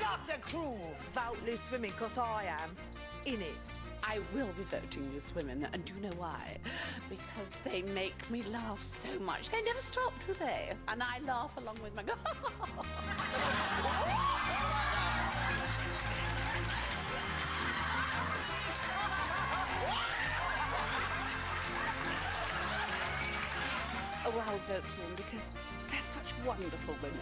up the crew. Vote Loose Women, because I am in it. I will be voting Loose Women, and do you know why? Because they make me laugh so much. They never stop, do they? And I laugh along with my... Oh, I'll vote for them because they're such wonderful women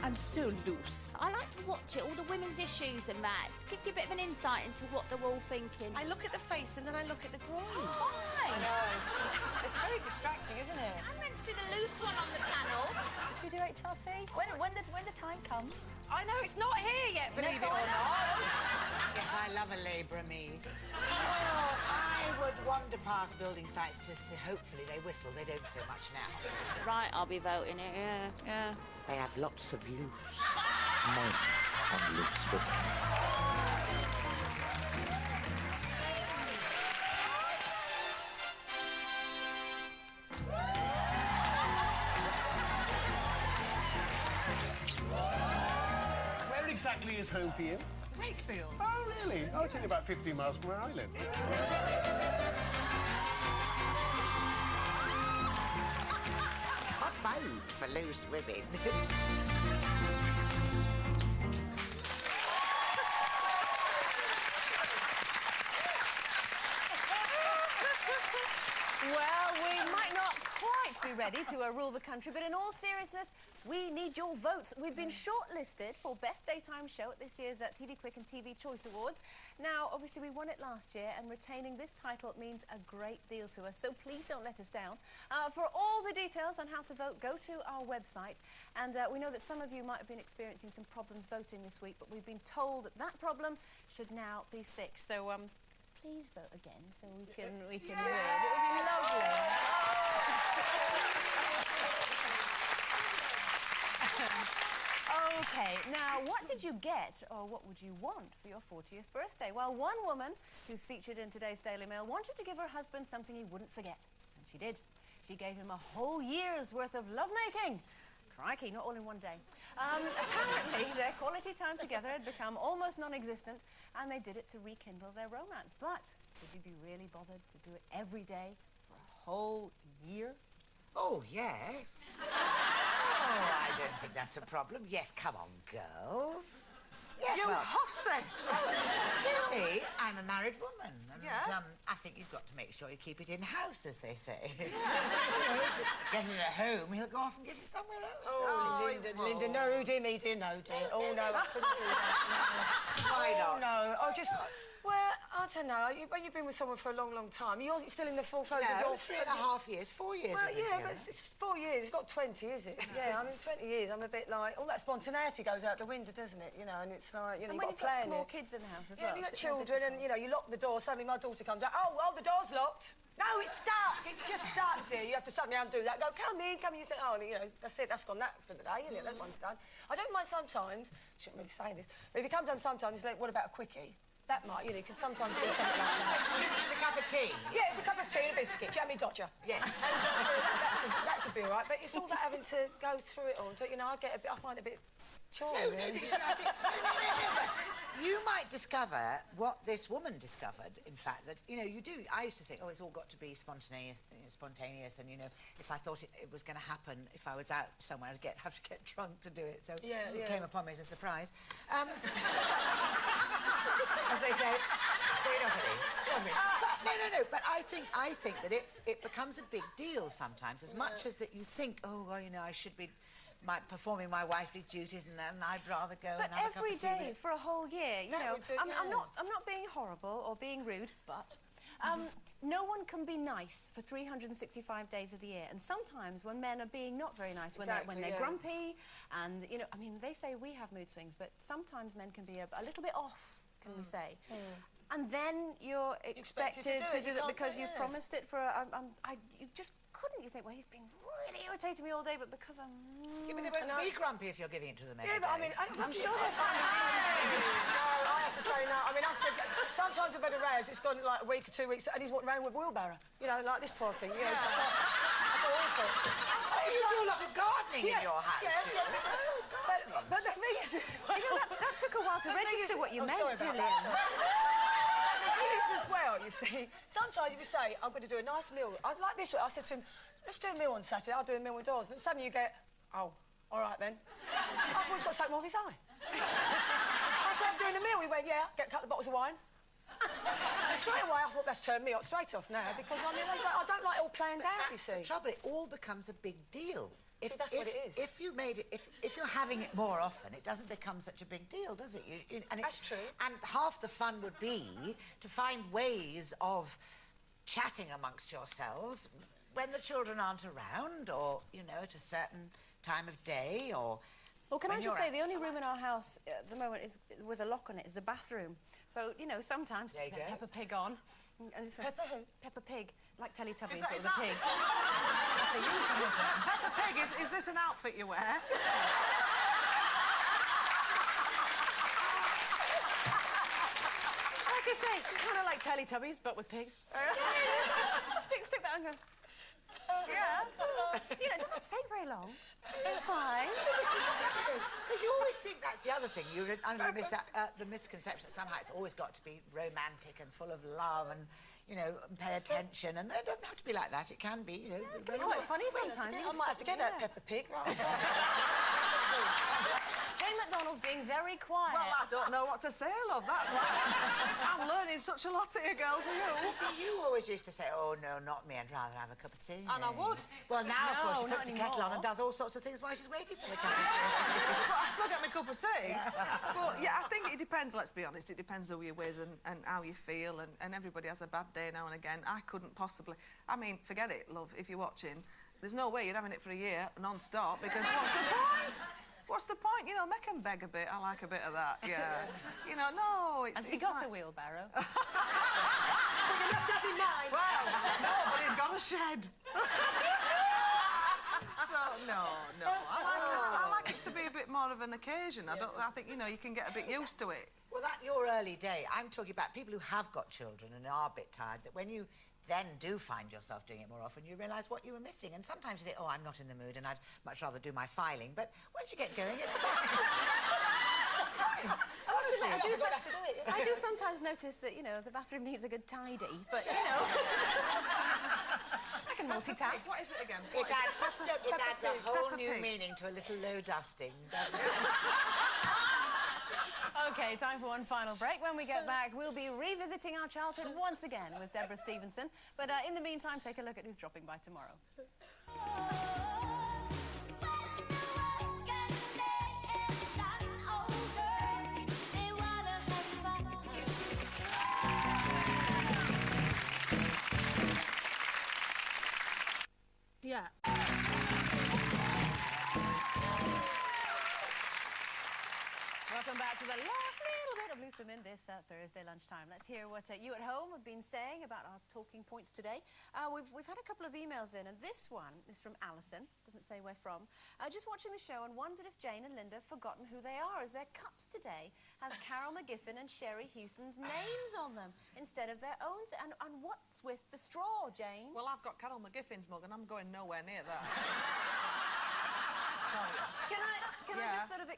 and so loose. I like to watch it, all the women's issues and that. It gives you a bit of an insight into what they're all thinking. I look at the face and then I look at the groin. Why? I know. It's very distracting, isn't it? I'm meant to be the loose one on the panel. Should we do HRT? When the time comes. I know, it's not here yet, believe it or not. Yes, I love a labourer, me. Well, I would wander past building sites just to hopefully they whistle. They don't so much now. Right, I'll be voting it, yeah. They have lots of loose men on Loose Women. Where exactly is home for you? Wakefield. Oh, really? Oh, it's only about 15 miles from where I live. I'd vote for Loose Women. Well, we might not quite be ready to rule the country, but in all seriousness, we need your votes. We've been shortlisted for Best Daytime Show at this year's TV Quick and TV Choice Awards. Now, obviously, we won it last year, and retaining this title means a great deal to us, so please don't let us down. For all the details on how to vote, go to our website. And we know that some of you might have been experiencing some problems voting this week, but we've been told that that problem should now be fixed. So, please vote again so we can win. It would be lovely. OK, now, what did you get, or what would you want for your 40th birthday? Well, one woman who's featured in today's Daily Mail wanted to give her husband something he wouldn't forget, and she did. She gave him a whole year's worth of lovemaking. Crikey, not all in one day. Apparently, their quality time together had become almost non-existent, and they did it to rekindle their romance. But would you be really bothered to do it every day for a whole year? Oh, yes. Oh, I don't think that's a problem. Yes, come on, girls. Yes, You well, hussy! excuse me, I'm a married woman. And, Yeah? I think you've got to make sure you keep it in-house, as they say. You know, if you get it at home, he'll go off and get it somewhere else. Oh, Linda, no, dear me, dear, no, dear. Oh, no, I couldn't do that. Why not? Oh, no, I just... Well, I don't know. When you've been with someone for a long, long time, you're still in the full throes of your... No, 3.5 years, 4 years. Well, we've been yeah, together. but it's 4 years. It's not 20, is it? Yeah, I mean, 20 years, I'm a bit like... All that spontaneity goes out the window, doesn't it? You know, and it's like, you know, And you've when got you've to got plan small it. kids in the house as Yeah, well. you've got it's a bit more children and, difficult. you know, you lock the door, suddenly my daughter comes out, oh, the door's locked. No, it's stuck. It's just stuck, dear. You have to suddenly undo that. Go, come in. You say, oh, you know, that's it. That's gone that for the day, isn't it? That one's done. I don't mind sometimes. Shouldn't really say this. But if he comes home sometimes, he's like, what about a quickie? That might, you know, you can sometimes do something like that. It's a cup of tea. Yeah, it's a cup of tea and a biscuit. Jammy Dodger. Yes. that could be all right. But it's all that having to go through it all. You know, I find it a bit chore, No, really. because I think... No, you might discover what this woman discovered, in fact, that, you know, you do... I used to think, oh, it's all got to be spontaneous and, you know, if I thought it was going to happen, if I was out somewhere, I'd have to get drunk to do it, so it came upon me as a surprise. As they say, no, but I think that it becomes a big deal sometimes, as much as that you think, oh, well, you know, I should be... performing my wifely duties, and then I'd rather go But and have a cup every of tea day with... for a whole year, you That know, would do, I'm yeah. not being horrible or being rude, but no one can be nice for 365 days of the year. And sometimes when men are being not very nice, when they're grumpy, and, you know, I mean, they say we have mood swings, but sometimes men can be a little bit off, can we say. And then you're expected to do that because you've promised it for you just couldn't. You think, well, he's been really irritating me all day, but because I'm... Yeah, but they won't be grumpy if you're giving it to them every Yeah, but I day. mean, I'm sure they're fine. No, I have to say no. I mean, I've said sometimes I've had a razz, it's gone like a week or 2 weeks, and he's walking around with a wheelbarrow. You know, like this poor thing. You know, just like, I feel awful. Oh, you do a lot of gardening in your house. Yes, yes. But the thing is, You know, that's took a while to register what you meant, sorry about Gillian. that. The thing is as well, you see, sometimes if you say, I'm going to do a nice meal, like this way, I said to him, let's do a meal on Saturday, I'll do a meal with Dawes. And suddenly you get, oh, all right then. I thought he's got something wrong with his eye. I said, I'm doing a meal. He went, yeah, get a couple of bottles of wine. And straight away, I thought that's turned me straight off now, because I mean, I don't like it all planned out, you see. The trouble, it all becomes a big deal. See, that's what it is. If you made it, if you're having it more often, it doesn't become such a big deal, does it? That's true. And half the fun would be to find ways of chatting amongst yourselves when the children aren't around, or you know, at a certain time of day, or. Well, can I when just you're say, the only room in our house at the moment is with a lock on it is the bathroom. So, you know, sometimes There to you put go. Peppa Pig on. And just Peppa who? Peppa Pig, like Teletubbies, Is that- but is with a that- pig. That's a euphemism. Peppa Pig, is this an outfit you wear? Like I say, kind of like Teletubbies, but with pigs. Stick that on. Go. Yeah. You know, it doesn't have to take very long. It's fine. Because you always think that's the other thing. You're under the misconception that somehow it's always got to be romantic and full of love and, you know, pay attention. And it doesn't have to be like that. It can be, you know. It can be quite funny sometimes. I might have to get that Peppa Pig. Right. Jane McDonald's being very quiet. Well, I don't know what to say, love. That's why I'm learning such a lot here, girls. Are you? You see, you always used to say, oh, no, not me, I'd rather have a cup of tea. And I would. Well, now, of No, course, she not puts the kettle on and anymore. does all sorts of things while she's waiting for the cup of tea. But I still get my cup of tea. But, yeah, I think it depends, let's be honest. It depends who you're with and how you feel, and everybody has a bad day now and again. I couldn't possibly... I mean, forget it, love, if you're watching. There's no way you're having it for a year, non-stop, because what's the point? What's the point? You know, make them beg a bit. I like a bit of that, yeah. You know, no, it's... Has he it's got like... a wheelbarrow? That's having mine. Well, no, but he's got a shed. So, no. I like it to be a bit more of an occasion. I think, you know, you can get a bit used to it. Well, that your early day, I'm talking about people who have got children and are a bit tired, that when you then do find yourself doing it more often, you realise what you were missing. And sometimes you think, oh, I'm not in the mood and I'd much rather do my filing. But once you get going, it's fine. Honestly, I do sometimes notice that, you know, the bathroom needs a good tidy, but, you know... I can multitask. What is it again? It adds a whole new Pig. meaning to a little low dusting. doesn't it? OK, time for one final break. When we get back, we'll be revisiting our childhood once again with Deborah Stevenson. But in the meantime, take a look at who's dropping by tomorrow. Yeah. Welcome back to the last little bit of Loose Women this Thursday lunchtime. Let's hear what you at home have been saying about our talking points today. We've had a couple of emails in, and this one is from Alison. Doesn't say where from. Just watching the show and wondered if Jane and Linda have forgotten who they are, as their cups today have Carol McGiffin and Sherry Hewson's names on them instead of their own. And what's with the straw, Jane? Well, I've got Carol McGiffin's mug and I'm going nowhere near that. Can I just sort of